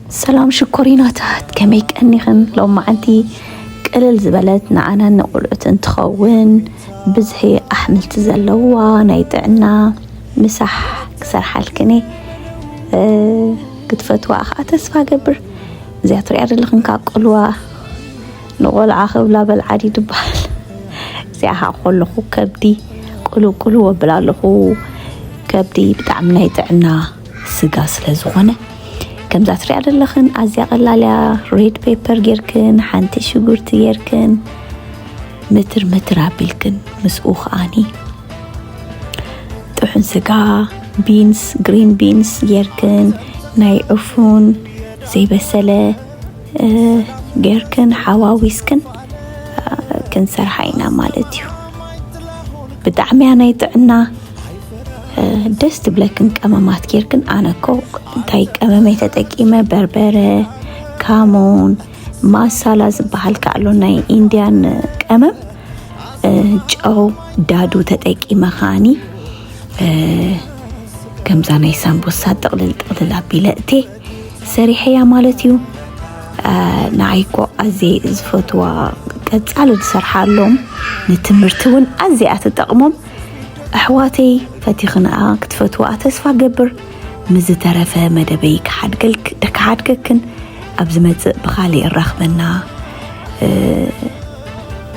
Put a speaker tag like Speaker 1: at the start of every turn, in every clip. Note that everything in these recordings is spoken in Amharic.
Speaker 1: سلام شكريناتات كميك أنيخن لو ما عندي قلل زبلت نعنا نقولت انتخون بزهي أحمل تزلوا نايتعنا مسح كسر حالكني قد فتوى أخ أتسفى قبر زي طريقة اللي قلوا نقول عاخب لا بالعادي دبال زي أقول له كبدي قلوا بلا له كبدي بدعم نايتعنا سقاس لزغنه كم ذات رياض اللخن أزياء قلالة ريد بيبر جيركن حانتي شجورتي يركن متر عبيلكن مسؤوخ آني طحن سقا بينز جرين بينز يركن ناي عفون زي بسلة جيركن حواويسكن كن سرحينا مالتيو بدعمي أنا يتعنا دست بلكن كمامات كيركن أنا كوك تايك أمامي تتكيمة بربرة كامون ماسالا زبحال كالوناي إنديان كمام جو دادو تتكيمة خاني كم زاني سامبوسا تقلل بلقتي سريحية مالتيو نعيكو أزي زفتوا قد على سرحالهم نتمرتون أزي أتتقمم أحواتي فتيخنا كتفتوا أتسفى قبر مزترفة مدبيك حدقلك دك حدقكن أبزمت بخالي الرخبنا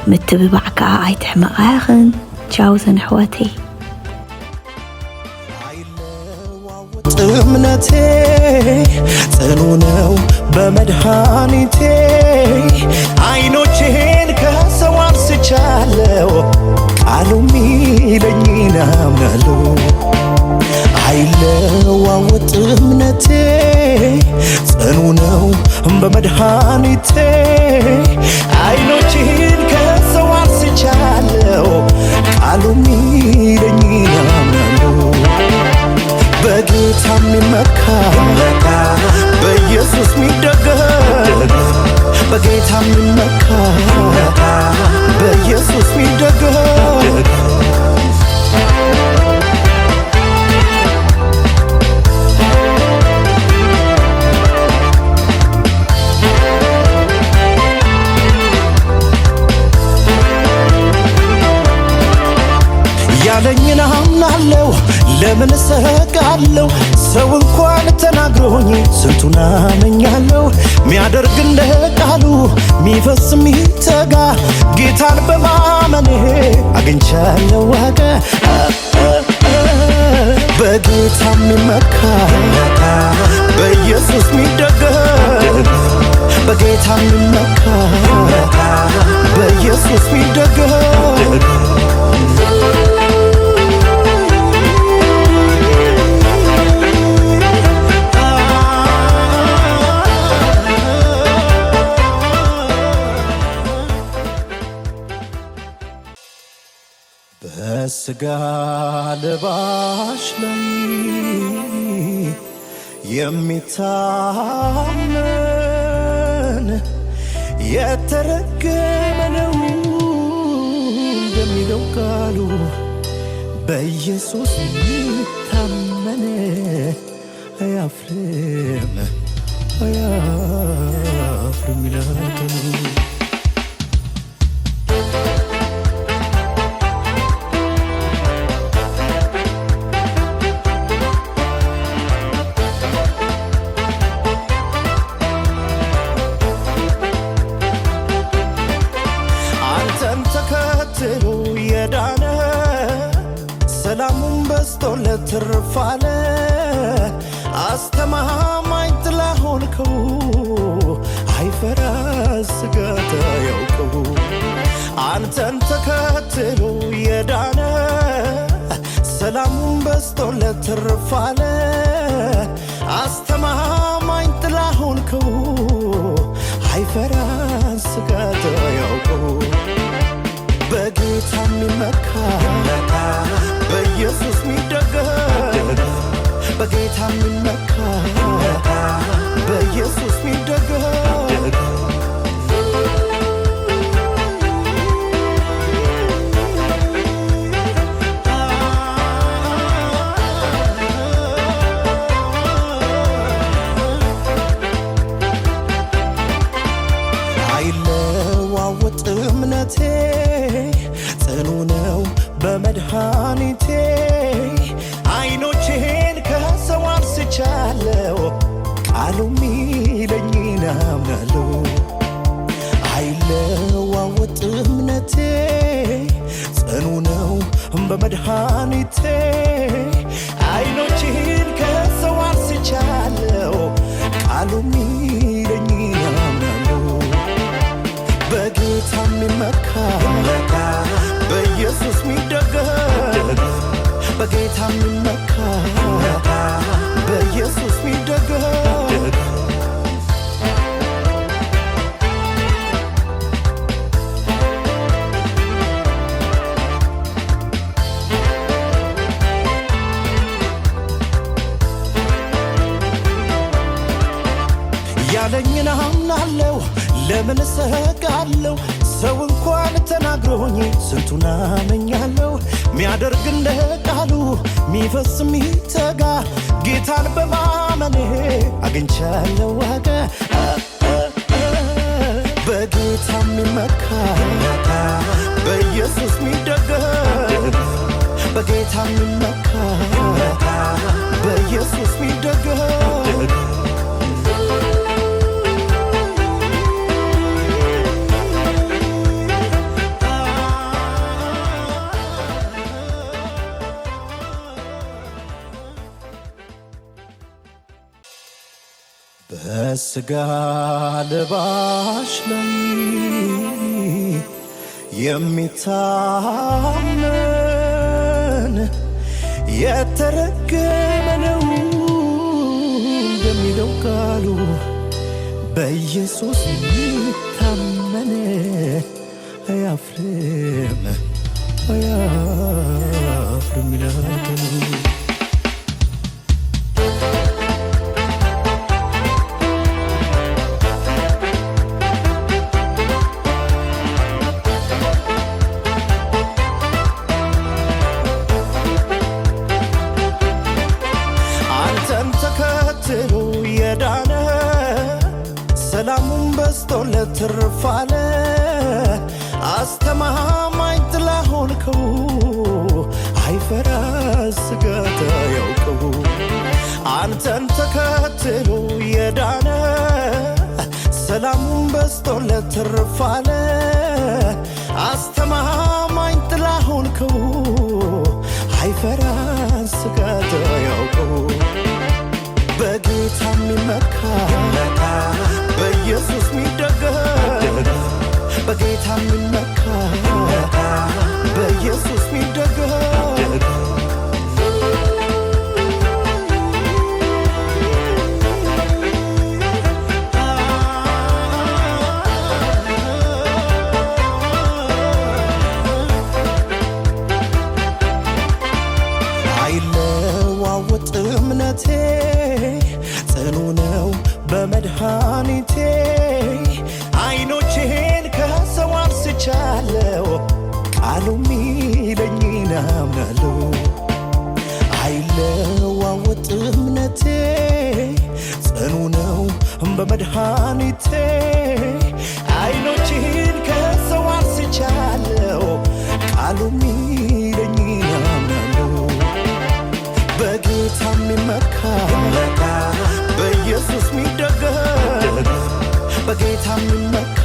Speaker 1: متببعك عايت حمقاخن تشاوزن أحواتي
Speaker 2: እምነቴ ጽኑ ነው በመድኃኒቴ አይኖቼን ከሰው አንስቻለሁ ቃሉም ይለኝን አምናለሁ አይለዋወጥ እምነቴ ጽኑ ነው በመድኃኒቴ አይኖቼን ከሰው አንስቻለሁ ቃሉም ይለኝን አምናለሁ በጌታ የሚመካ በኢየሱስ የሚደገፍ በጌታ የሚመካ በኢየሱስ የሚደገፍ ያለኝን አምናለሁ ለምን እሰቃለሁ ሰው እንኳን ተናግሮኝ ስንቱን አመኛለሁ ሚያደርግ እንደ ቃሉ ሚፈጽም ሚተጋ ጌታን በማመኔ አግኝቻለሁ ዋጋ በጌታ የሚመካ በኢየሱስ የሚደገፍ በጌታ የሚመካ በኢየሱስ የሚደገፍ በስጋ ለባሽ ላይ የሚታመን የተረገመ ነው እንደሚለው ቃሉ በኢየሱስ የሚታመን አያፍርም ይላል ቃሉ የዳነ ሰላሙን በስቶለት ትርፋለ አስተማማኝ ጥላ ሆንከው አይፈራ ስጋት አያውቀው አንተን ተከትሎ የዳነ ሰላሙን በስቶለት ትርፋለ አስተማማኝ ጥላ ሆንከው አይፈራ ስጋት አያውቀው በጌታ የሚመካ በኢየሱስ የሚደገፍ በጌታ የሚመካ በኢየሱስ የሚደገፍ በመድኃኒቴ አይኖቼን ከሰው አንስቻለሁ ቃሉ ሚለኝ ያምናለሁ በጌታ የሚመካ በኢየሱስ ሚደገፍ በጌታ የሚመካ በኢየሱስ ሚደገፍ ያለኝን አምናለሁ ለምን እሰጋለሁ ሰው እንኳን ተናግሮኝ ስንቱን አመኛለሁ ሚያደርግ እንደ ቃሉ ሚፈስ ሚተጋ ጌታን በማመኔ አግኝቻለሁ ዋጋ በጌታ የሚመካ በኢየሱስ ሚደገፍ በጌታ የሚመካ በኢየሱስ ሚደገፍ በስጋ ለባሽ ላይ የሚታመን የተረገመ ነው እንደሚለው ቃሉ በኢየሱስ የሚታመን አያፍርም አያፍርም ይላል ቃሉ የዳነ ሰላሙን በስቶለት ትርፋለ አስተማማኝ ጥላ ሆንከው አይፈራ ስጋት አያውቀው አንተን ተከትሎ የዳነ ሰላሙን በስቶለት ትርፋለ አስተማማኝ ጥላ ሆንከው አይፈራ ስጋት አያውቀው በጌታ የሚመካ በኢየሱስ ሚደገፍ በጌታ የሚመካ በኢየሱስ ሚደገፍ አይለዋወጥ እምነቴ ጽኑ ነው በመድኃኒቴ አይኖቼን ከሰው አንስቻለሁ ቃሉ ሚለኝን አምናለሁ አይለዋወጥ እምነቴ ጽኑ ነው በመድኃኒቴ አይኖቼን ከሰው አንስቻለሁ ቃሉ ሚለኝን አምናለሁ በጌታ የሚመካ በኢየሱስ ሚደገፍ በጌታ የሚመካ